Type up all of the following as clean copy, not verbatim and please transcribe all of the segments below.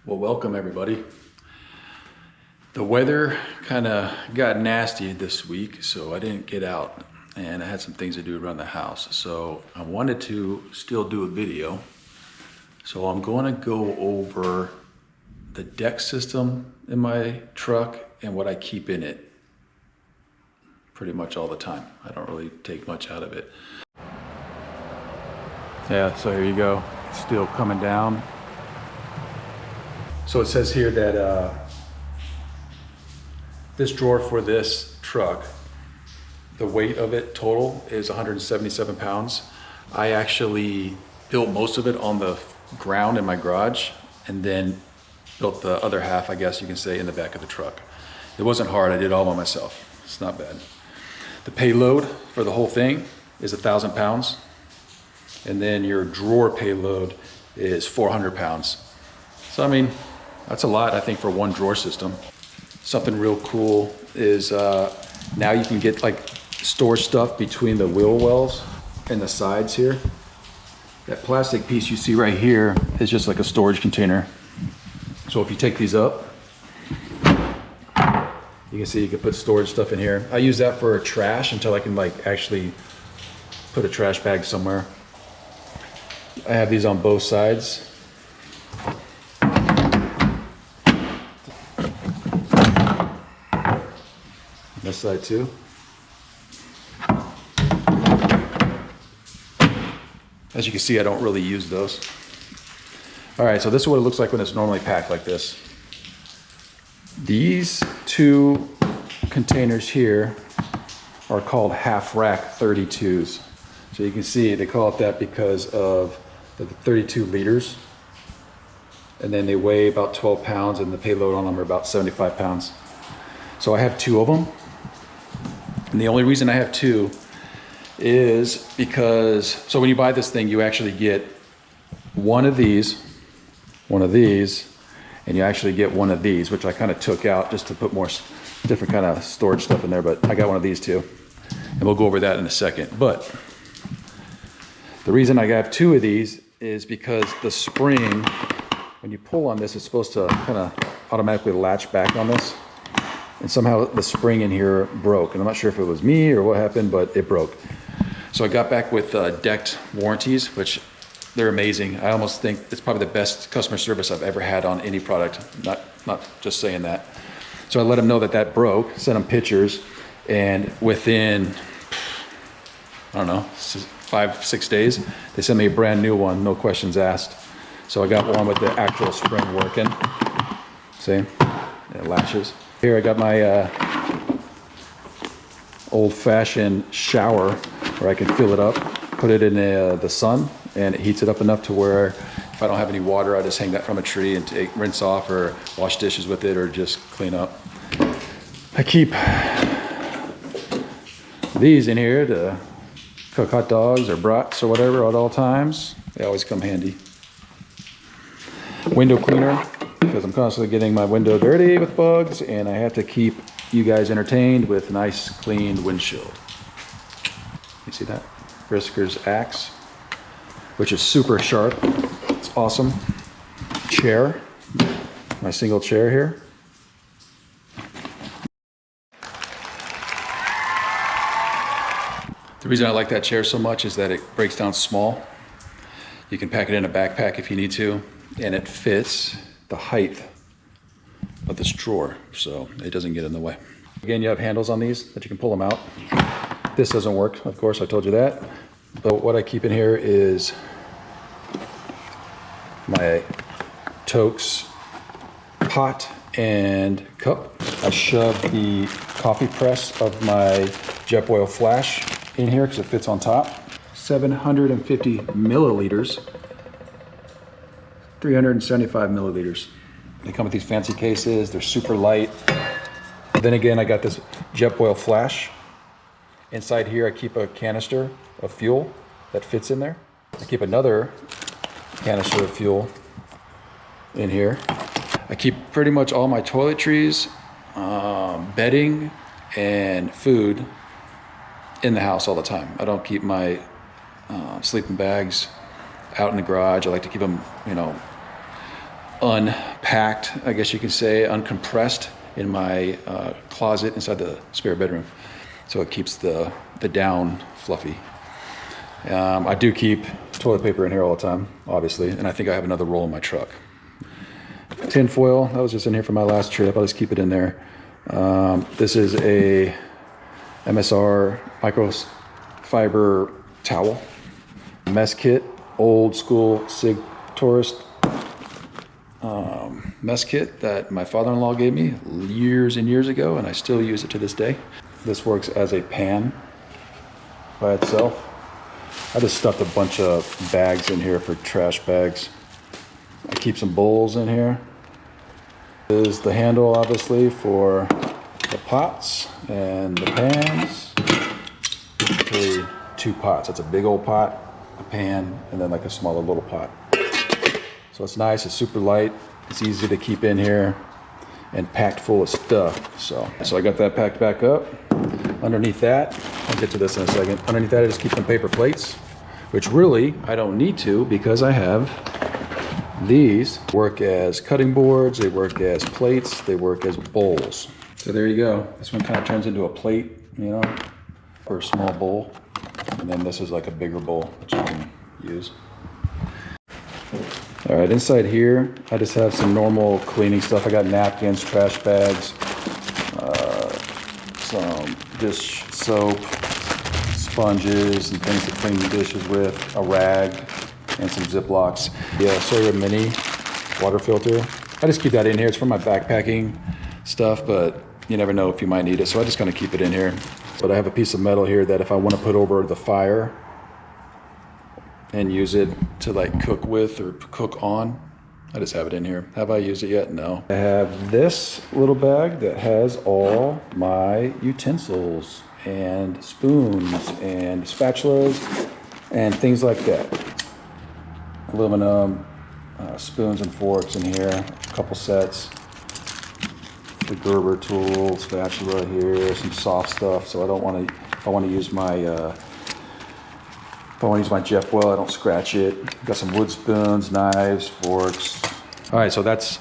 Well, welcome everybody. The weather kind of got nasty this week, so I didn't get out and I had some things to do around the house. So I wanted to still do a video. So I'm going to go over the deck system in my truck and what I keep in it pretty much all the time. I don't really take much out of it. Yeah, so here you go. It's still coming down. So it says here that this drawer for this truck, the weight of it total is 177 pounds. I actually built most of it on the ground in my garage and then built the other half, I guess you can say, in the back of the truck. It wasn't hard, I did it all by myself. It's not bad. The payload for the whole thing is 1,000 pounds. And then your drawer payload is 400 pounds. So I mean, that's a lot, I think, for one drawer system. Something real cool is now you can get like store stuff between the wheel wells and the sides here. That plastic piece you see right here is just like a storage container. So if you take these up, you can see you can put storage stuff in here. I use that for trash until I can like actually put a trash bag somewhere. I have these on both sides. This side too. As you can see, I don't really use those. All right, so this is what it looks like when it's normally packed like this. These two containers here are called half rack 32s. So you can see they call it that because of the 32 liters. And then they weigh about 12 pounds and the payload on them are about 75 pounds. So I have two of them. And the only reason I have two is because, so when you buy this thing, you actually get one of these, and you actually get one of these, which I kind of took out just to put more different kind of storage stuff in there, but I got one of these too. And we'll go over that in a second. But the reason I have two of these is because the spring, when you pull on this, it's supposed to kind of automatically latch back on this. And somehow the spring in here broke. And I'm not sure if it was me or what happened, but it broke. So I got back with decked warranties, which they're amazing. I almost think it's probably the best customer service I've ever had on any product. Not just saying that. So I let them know that that broke, sent them pictures, and within, I don't know, 5-6 days, they sent me a brand new one, no questions asked. So I got one with the actual spring working. See, it latches. Here I got my old-fashioned shower where I can fill it up, put it in the sun, and it heats it up enough to where if I don't have any water, I just hang that from a tree and rinse off or wash dishes with it or just clean up. I keep these in here to cook hot dogs or brats or whatever at all times. They always come handy. Window cleaner, because I'm constantly getting my window dirty with bugs, and I have to keep you guys entertained with nice cleaned windshield. You see that? Brisker's axe, which is super sharp. It's awesome. Chair, my single chair here. The reason I like that chair so much is that it breaks down small. You can pack it in a backpack if you need to, and it fits the height of this drawer, so it doesn't get in the way. Again, you have handles on these that you can pull them out. This doesn't work, of course, I told you that. But what I keep in here is my Tokes pot and cup. I shove the coffee press of my Jetboil Flash in here because it fits on top. 750 milliliters, 375 milliliters. They come with these fancy cases, they're super light. Then again, I got this Jetboil Flash. Inside here, I keep a canister of fuel that fits in there. I keep another canister of fuel in here. I keep pretty much all my toiletries, bedding, and food in the house all the time. I don't keep my sleeping bags out in the garage. I like to keep them, you know, unpacked packed, I guess you can say, uncompressed in my closet inside the spare bedroom. So it keeps the down fluffy. I do keep toilet paper in here all the time, obviously, and I think I have another roll in my truck. Tin foil, that was just in here from my last trip. I'll just keep it in there. This is a MSR microfiber towel. Mess kit, old school Sig Tourist mess kit that my father-in-law gave me years and years ago, and I still use it to this day. This works as a pan by itself. I just stuffed a bunch of bags in here for trash bags. I keep some bowls in here. This is the handle, obviously, for the pots and the pans. Actually, 2 pots. That's a big old pot, a pan, and then like a smaller little pot. So it's nice, it's super light, it's easy to keep in here, and packed full of stuff. So I got that packed back up. Underneath that, I'll get to this in a second. Underneath that, I just keep some paper plates, which really I don't need to because I have these. Work as cutting boards, they work as plates, they work as bowls. So there you go. This one kind of turns into a plate, you know, or a small bowl. And then this is like a bigger bowl that you can use. All right, inside here, I just have some normal cleaning stuff. I got napkins, trash bags, some dish soap, sponges and things to clean the dishes with, a rag, and some Ziplocs. Yeah, Sawyer Mini water filter. I just keep that in here. It's for my backpacking stuff, but you never know if you might need it, so I just kind of keep it in here. But I have a piece of metal here that if I want to put over the fire and use it to like cook with or cook on, I just have it in here. Have I used it yet? No. I have this little bag that has all my utensils and spoons and spatulas and things like that. Aluminum spoons and forks in here, a couple sets. The Gerber tool, spatula here, some soft stuff. So I don't want to. If I want to use my Jeff Well, I don't scratch it. Got some wood spoons, knives, forks. All right, so that's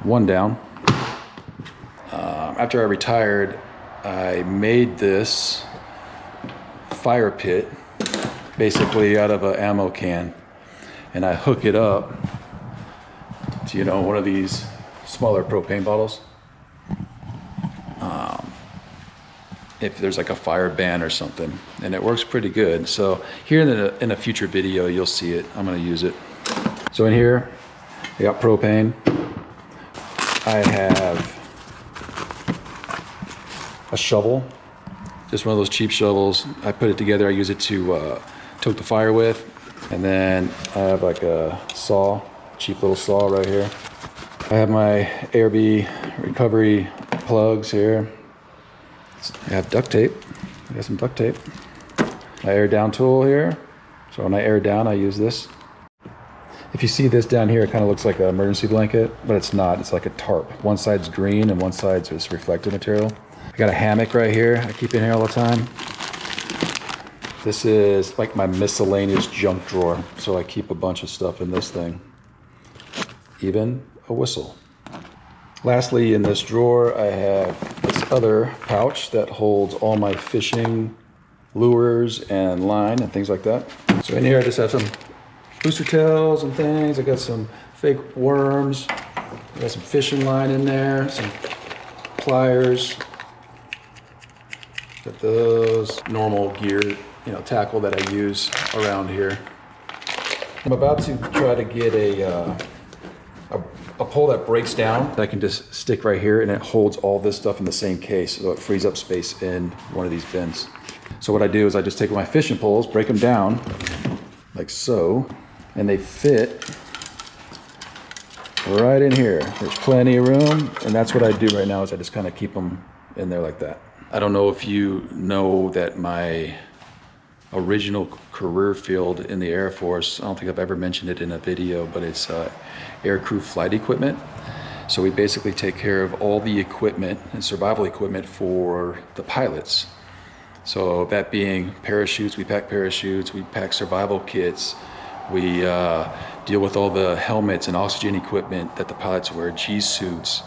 one down. After I retired, I made this fire pit basically out of an ammo can, and I hook it up to, you know, one of these smaller propane bottles. If there's like a fire ban or something, and it works pretty good. So here in a future video, you'll see it. I'm gonna use it. So in here, I got propane. I have a shovel, just one of those cheap shovels. I put it together. I use it to toke the fire with. And then I have like a saw, cheap little saw right here. I have my ARB recovery plugs here. I have duct tape. I got some duct tape. My air down tool here. So when I air down, I use this. If you see this down here, it kind of looks like an emergency blanket, but it's not. It's like a tarp. One side's green and one side's this reflective material. I got a hammock right here. I keep in here all the time. This is like my miscellaneous junk drawer. So I keep a bunch of stuff in this thing. Even a whistle. Lastly, in this drawer, I have this other pouch that holds all my fishing lures and line and things like that. So in here, I just have some booster tails and things. I got some fake worms. I got some fishing line in there, some pliers. Got those normal gear, you know, tackle that I use around here. I'm about to try to get a pole that breaks down that I can just stick right here, and it holds all this stuff in the same case, so it frees up space in one of these bins. So what I do is I just take my fishing poles, break them down like so, and they fit right in here. There's plenty of room, and that's what I do right now is I just kind of keep them in there like that. I don't know if you know that my original career field in the Air Force, I don't think I've ever mentioned it in a video, but it's aircrew flight equipment. So we basically take care of all the equipment and survival equipment for the pilots. So that being parachutes, we pack survival kits, We deal with all the helmets and oxygen equipment that the pilots wear, G-suits,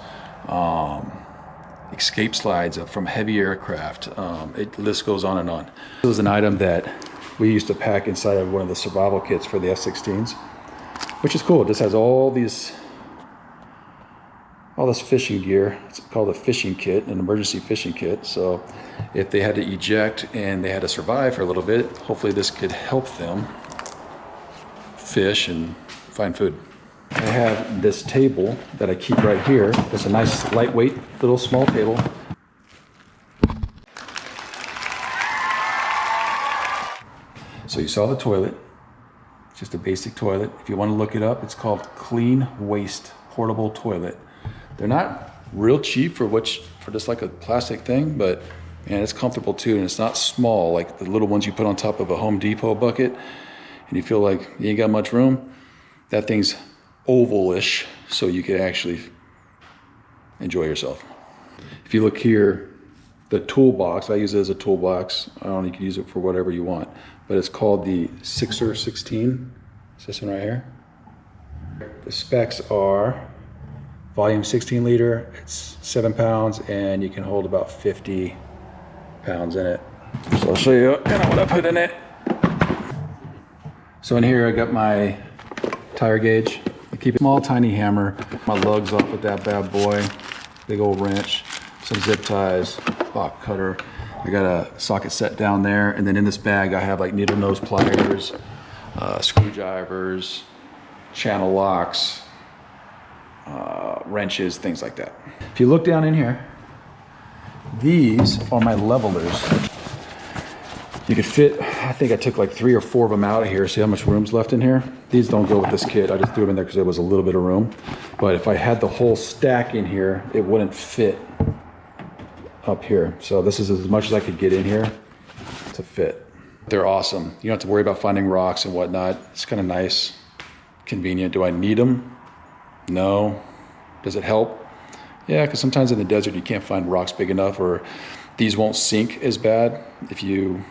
escape slides from heavy aircraft. The list goes on and on. This was an item that we used to pack inside of one of the survival kits for the F-16s, which is cool. This has all this fishing gear. It's called a fishing kit, an emergency fishing kit. So if they had to eject and they had to survive for a little bit, hopefully this could help them fish and find food. I have this table that I keep right here. It's a nice lightweight little small table. So you saw the toilet. It's just a basic toilet. If you want to look it up, it's called Clean Waste Portable Toilet. They're not real cheap for just like a plastic thing, but man, it's comfortable too, and it's not small like the little ones you put on top of a Home Depot bucket and you feel like you ain't got much room. That thing's ovalish, so you can actually enjoy yourself. If you look here, the toolbox, I use it as a toolbox. I don't know, you can use it for whatever you want, but it's called the 6er 16. It's this one right here. The specs are volume 16 liter, it's 7 pounds, and you can hold about 50 pounds in it. So I'll show you kind of what I put in it. So in here I got my tire gauge. I keep a small tiny hammer, my lugs off with that bad boy, big old wrench, some zip ties, box cutter. I got a socket set down there, and then in this bag I have like needle nose pliers, screwdrivers, channel locks, wrenches, things like that. If you look down in here, these are my levelers. You could fit, I think I took like 3 or 4 of them out of here. See how much room's left in here? These don't go with this kit. I just threw them in there because there was a little bit of room. But if I had the whole stack in here, it wouldn't fit up here. So this is as much as I could get in here to fit. They're awesome. You don't have to worry about finding rocks and whatnot. It's kind of nice, convenient. Do I need them? No. Does it help? Yeah, because sometimes in the desert you can't find rocks big enough, or these won't sink as bad if you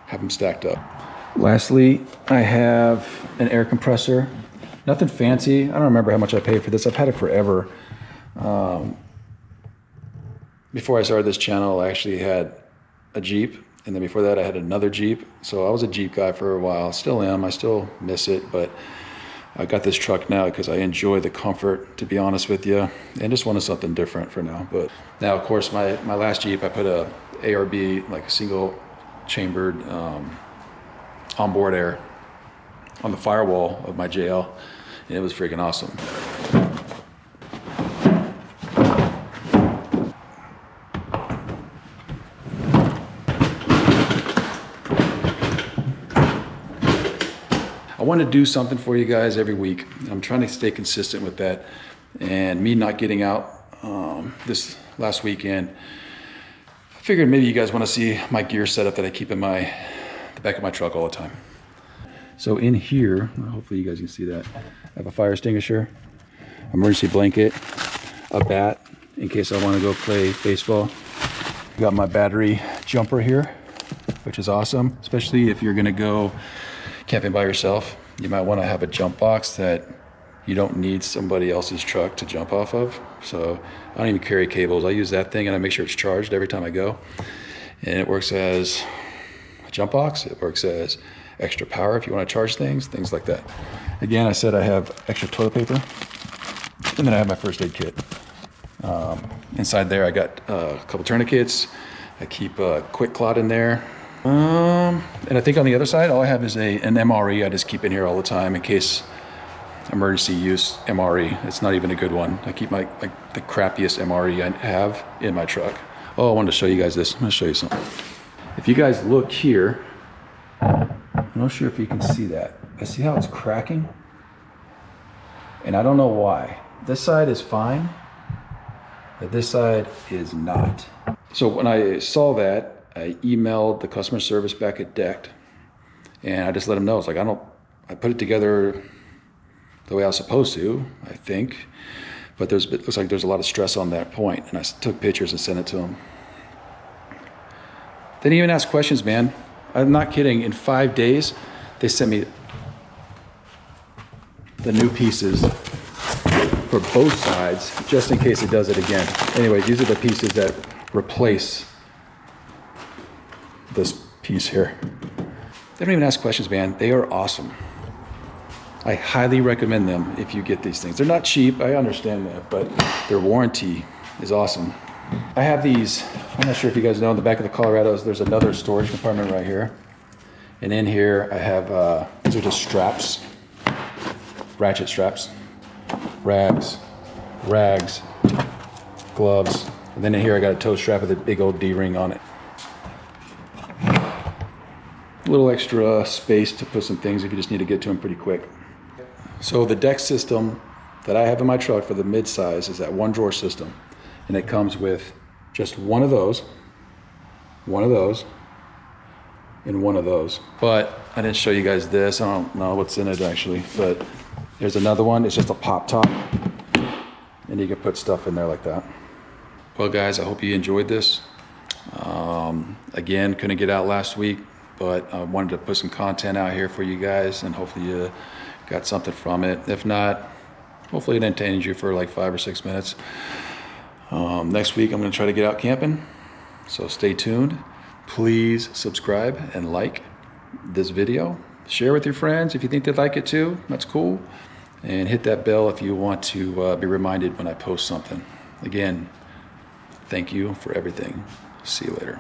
have them stacked up. Lastly, I have an air compressor. Nothing fancy. I don't remember how much I paid for this. I've had it forever. Before I started this channel, I actually had a Jeep, and then before that I had another Jeep. So I was a Jeep guy for a while. Still am. I still miss it, but I got this truck now because I enjoy the comfort, to be honest with you, and just wanted something different for now. But now, of course, my last Jeep, I put a ARB, like a single chambered onboard air on the firewall of my JL, and it was freaking awesome. I want to do something for you guys every week. I'm trying to stay consistent with that, and me not getting out this last weekend, I figured maybe you guys want to see my gear setup that I keep in the back of my truck all the time. So in here, hopefully you guys can see that, I have a fire extinguisher, emergency blanket, a bat in case I want to go play baseball. Got my battery jumper here, which is awesome, especially if you're going to go camping by yourself. You might want to have a jump box that you don't need somebody else's truck to jump off of. So I don't even carry cables. I use that thing and I make sure it's charged every time I go. And it works as a jump box. It works as extra power if you want to charge things like that. Again, I said I have extra toilet paper, and then I have my first aid kit. Inside there I got a couple tourniquets. I keep a quick clot in there. And I think on the other side, all I have is an MRE. I just keep in here all the time in case emergency use MRE. It's not even a good one. I keep the crappiest MRE I have in my truck. Oh, I wanted to show you guys this. I'm gonna show you something. If you guys look here, I'm not sure if you can see that. I see how it's cracking, and I don't know why. This side is fine, but this side is not. So when I saw that, I emailed the customer service back at DECT, and I just let them know. It's like, I put it together the way I was supposed to, I think, but it looks like there's a lot of stress on that point, and I took pictures and sent it to them. They didn't even ask questions, man. I'm not kidding. In 5 days, they sent me the new pieces for both sides, just in case it does it again. Anyway, these are the pieces that replace this piece here. They don't even ask questions, man. They are awesome. I highly recommend them if you get these things. They're not cheap, I understand that, but their warranty is awesome. I have these, I'm not sure if you guys know, in the back of the Colorados, there's another storage compartment right here. And in here, I have, these are just straps, ratchet straps, rags, gloves. And then in here, I got a toe strap with a big old D-ring on it. A little extra space to put some things if you just need to get to them pretty quick. So the deck system that I have in my truck for the mid-size is that one drawer system. And it comes with just one of those, and one of those. But I didn't show you guys this. I don't know what's in it actually, but there's another one. It's just a pop top. And you can put stuff in there like that. Well guys, I hope you enjoyed this. Again, couldn't get out last week, but I wanted to put some content out here for you guys and hopefully you got something from it. If not, hopefully it entertained you for like 5 or 6 minutes. Next week I'm going to try to get out camping, so stay tuned. Please subscribe and like this video. Share with your friends if you think they'd like it too. That's cool. And hit that bell if you want to be reminded when I post something. Again, thank you for everything. See you later.